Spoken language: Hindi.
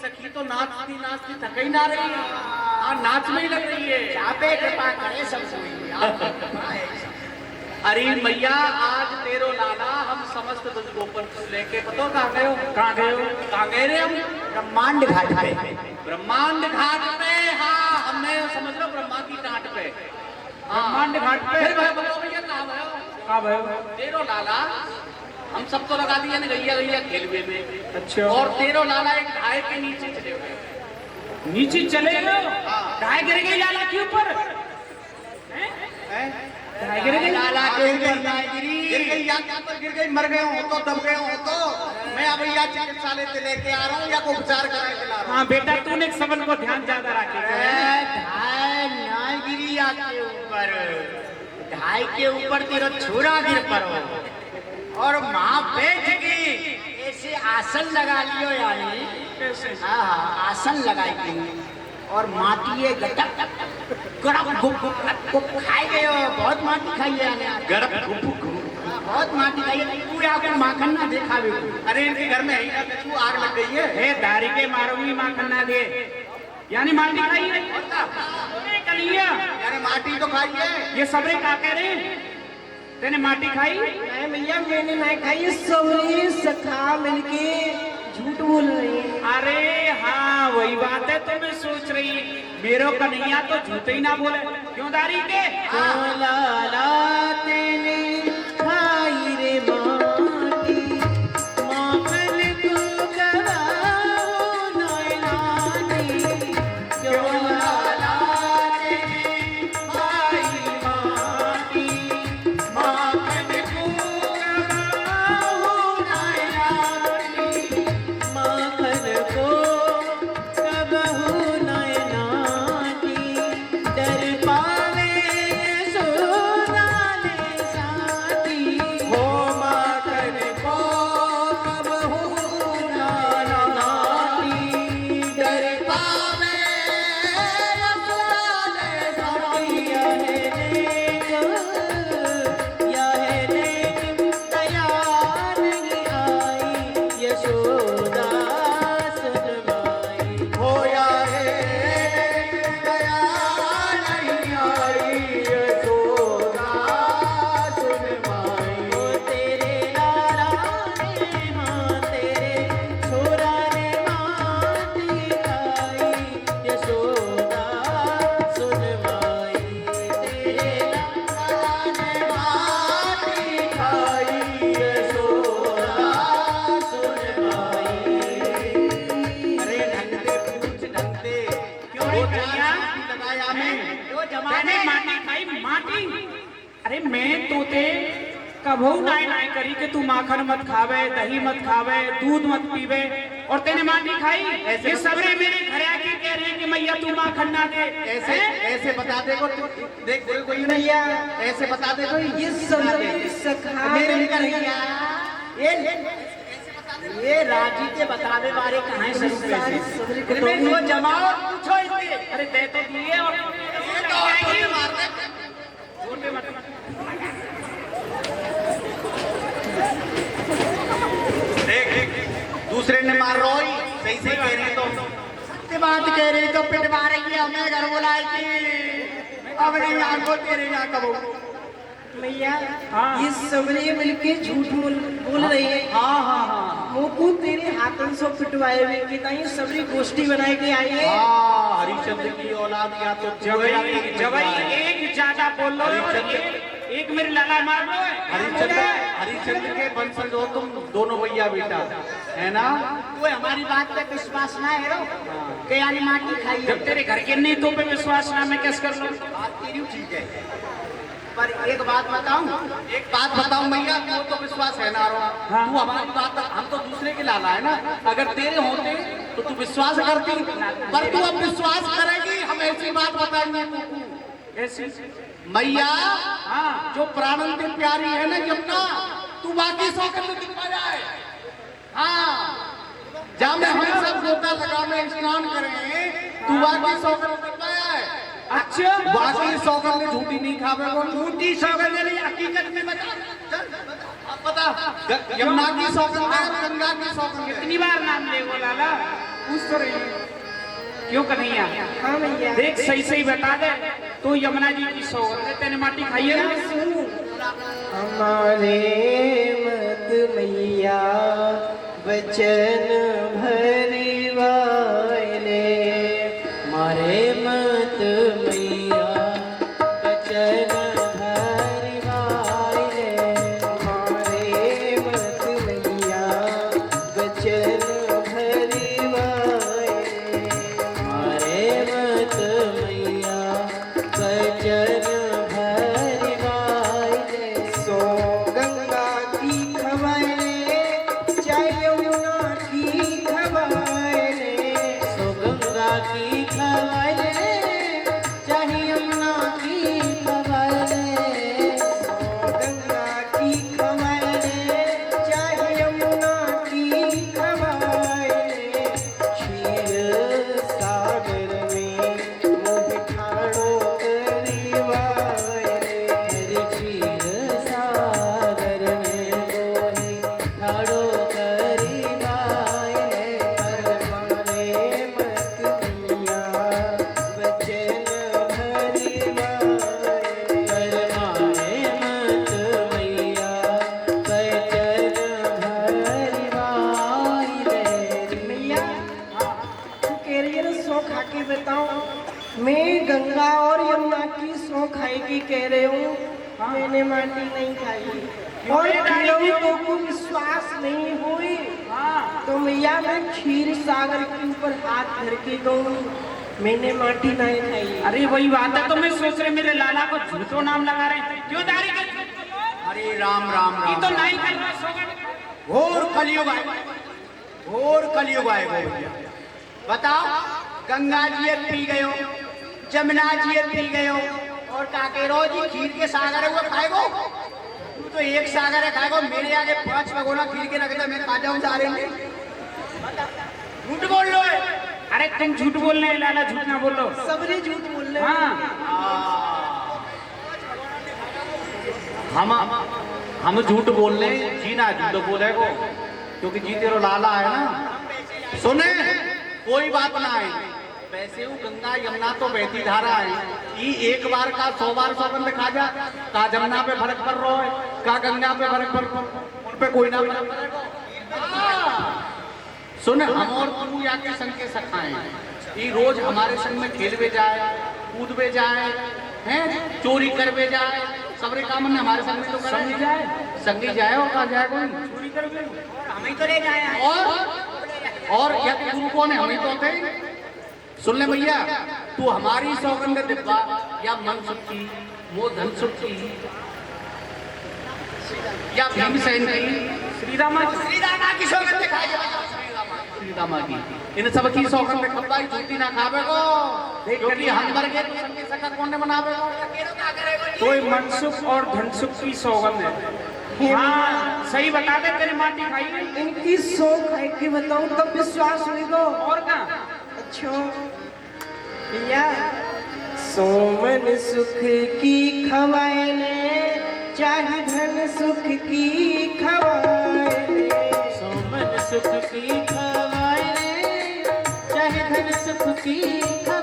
सखी तो नाचती नाचती थक ही ना रही है और नाच में ही लग रही है। चापे कृपा करे सब कोई। अरे मैया आज तेरो लाला हम समस्त दुज गोपन को लेके पतो कहाँ गए हो? कहाँ गए हो? कहाँ गए रे हम? ब्रह्मांड घाट पे। ब्रह्मांड घाट पे। हाँ हमने समझ लो ब्रह्मा की घाट पे। ब्रह्मांड घाट पे। फिर भाई बताओ भैया कहाँ गए हो? कहाँ गए हो? तेरो लाला हम सब तो लगा दिया ना गैया गैया खेलवे में। अच्छा। और तेरो लाला एक ढाई के नीचे चले गए। नीचे चले गए? ढाई गिर गई लाला के ऊपर? ढाई गिर गई? लाला गिर गई या क्या पर गिर गई? मर गए हो तो दब गए हो तो मैं अब भैया चिकित्सालय से लेके आ रहा हूँ या को उपचार करा के ला रहा हूँ। हाँ बेटा तूने सबन को ध्यान ज्यादा रखे। ढाई ना गिरी आपके ऊपर, ढाई के ऊपर तेरा छोरा गिर पड़ो और माँ बैठ गई। ऐसे आसन लगा लियो यानी। हाँ आसन लगाई थी और माटी ये गटक गड़प गुप गुप खाई गए हो। बहुत माटी खाई है यानी। गड़प गुप गुप। बहुत माटी खाई है। पूरे आपको माखन ना देखा भी। अरे इनके घर में है ही ना कछु आग लग गई है। हे दारी के मारोगी माँ खन्ना दे यानी माटी खाई है कलिया। यानी माटी तो खाई है। ये सबरे का कह रहे तेने माटी खाई? नहीं भैया मैंने नहीं खाई। सबरी सखा मिलके झूठ बोल रही है। अरे हाँ वही बात है तो मैं सोच रही मेरो कन्हैया तो झूठे ही ना बोले क्यों दारी के? लाला तेने खाई रे माटी माखन को गवाओ नैनानी। क्यों लाला तेने खाई माटी माखन को गवाओ नैनानी। माखन को कबहू नैनानी डर पावे सोनाले साथी। हो माखन को कबहू नानी डर पावे सोनाले साथी। यह नेक दया नहीं आई यशोदा सुनवाई। हो या है दया नहीं आई यशोदा सुनवाई। ओ तेरे लाला ने माँ तेरे छोरा ने माटी खाई यशोदा सुनवाई। तेरे लाला ने माटी खाई यशोदा सुनवाई। अरे ढंगते पूछ ढंगते क्यों रे कन्हैया? लगाया मैं मैंने माटी खाई माटी? अरे मैं तोते कभू नाई नाई करी कि तू माखन मत खावे दही मत खावे दूध मत पीवे और तेने माटी खाई? ये सबरे मेरे घर आके कह रहे हैं कि मैया तू माखन ना दे। ऐसे ऐसे बता दे को देख कोई कोई नहीं भैया ऐसे बता दे कोई ये सबरी सखा मेरे निकल गई ये राजी के बतावे बारे कहाँ है सर पैसे? सबरी इनमें वो जमाओ और पूछो इससे। अरे दे तो दिए और जोर पे मत। देख दूसरे ने मार रोई सही से कह रहे तो सत्य बात कह रही तो पिटवा रही है हमें घर बुलाई थी। अब नहीं आंखों तेरे यहाँ कबो। भैया हाँ। ये सबरी मिलके झूठ बोल रही है। हाँ हाँ हाँ मोकू तेरे हाथन से पिटवाए हुए कि ताई सबरी गोष्ठी बनाई के आई है। हाँ हरिश्चंद्र की औलाद या तो जवाई एक ज्यादा बोल लो और एक मेरे लाला मार लो। हरिश्चंद्र के वंशज हो तुम दोनों भैया बेटा है ना। वो हमारी बात पे विश्वास ना है रो के यानी माटी खाई है। जब तेरे घर के नहीं तो पे विश्वास ना मैं कैसे कर लूं? बात तेरी ठीक है पर एक बात बताऊं मैया वो तो विश्वास है ना रो हाँ। तू हमारी बात हम तो दूसरे के लाला है ना। अगर तेरे होते तो तू विश्वास करती पर तू अब विश्वास करेगी। हम ऐसी बात बताएंगे ऐसे मैया हाँ जो प्राणंद प्यारी है ना यमुना तू बाकी सौकन में दिख जाए। हाँ जब में हम सब गोता लगा में स्नान करेंगे तू बाकी सौकन में दिख जाए। अच्छा बाकी सौगन ने झूठी नहीं खावे को झूठी सौगंध नहीं हकीकत में बता। अब बता यमुना की सौगन है गंगा की सौगन है। कितनी बार नाम ले वो लाला? पूछ तो रही है। क्यों कन्हैया? हाँ भैया। देख सही सही बता दे, तू यमुना जी की सौगंध है, तेने माटी खाई है ना? सुनो, हमारे मत मैया वचन भरी वाले, मारे मत मैया वचन भरी वाले, हमारे मत मैया वचन भरी वाले, मारे मत मैया वचन भरी वाले, सो गंगा की खबरें चाहे यमुना की खबरें, सो गंगा की खबरें चाहे यमुना की खबरें, सो गंगा की खबरें चाहे यमुना की खबरें, क्षीर सागर में मुँह ठाड़ो करी वाले, क्षीर सागर में मोहि ठाड़ो करी वाले, पर मारे मत मैया वचन भरी वाले, पर मारे मत मैया वचन भरी वाले। मैया तू कह रही है ना सौ खा के बताओ, मैं गंगा और यमुना की सौ खाएगी कह रहे हूँ, मैंने माटी नहीं खाई और लोगों को विश्वास नहीं हुई हाँ। तो मैया मैं क्षीर सागर के ऊपर हाथ धर के कहूँ मैंने माटी नहीं खाई। अरे वही बात है, तो मैं सोच रहे मेरे लाला को झूठो नाम लगा रहे हैं। क्यों दारी कर? अरे राम राम ये राम तो नहीं कर रहा सौगंध। घोर कलयुग आए, घोर कलयुग आए भैया। बताओ, गंगा जी पी गयो, जमुना जी पी गयो, और काके रोजी खीर के सागर है वो खाएगो? तू तो एक सागर है खाएगो, मेरे आगे 5 भगोना खीर के रखता, मैं खा जाऊं सारे में? झूठ बोल लो है। अरे तुम झूठ बोल रहे हैं लाला, झूठ ना बोलो। सबने झूठ बोल रहे हैं। हाँ हम झूठ बोल रहे हैं, जी ना झूठ बोले को, क्योंकि जी तेरो लाला है ना। सुने, कोई बात ना है, वैसे वो गंगा यमुना तो बहती धारा है, ये एक बार का 100 बार सौगंध खा जा, का जमुना पे फर्क पड़ रहा है, का गंगा पे फर्क पड़ रहा है, उन पे कोई ना फर्क पड़ेगा। सुन, हम और तू या के संग के सखाएं, ये रोज हमारे संग में खेलवे जाए, कूदवे जाए, हैं, चोरी करवे जाए, सबरे काम ने हमारे संग में तो संगी जाए, संगी जाए और कहा जाए कोई चोरी कर गए। हमें तो ले जाए और या तू कौन है? हमें तो थे। सुन ले भैया, तू हमारी सौगंध डिब्बा या मन सुखी, वो धन सुखी, या भीमसेन की, श्री रामा श्रीरामा की सौगंध खाएगा, श्री रामा की, इन सब की सौगंध खपाई झूठी ना खावे को, क्योंकि हम वर्गे तो संगी सखा कौन ने बनावे को? कोई मनसुख और धनसुख की सौगंध है। हाँ सही बता दे, तेरी माटी खाई है। इनकी सौ खाए के बताऊं तब विश्वास होगा। और क्या? अच्छा भैया, सोमन सुख की खवाएले चाहे धन सुख की खवाएले, सोमन सुख की खवाएले चाहे धन सुख की खवाएले,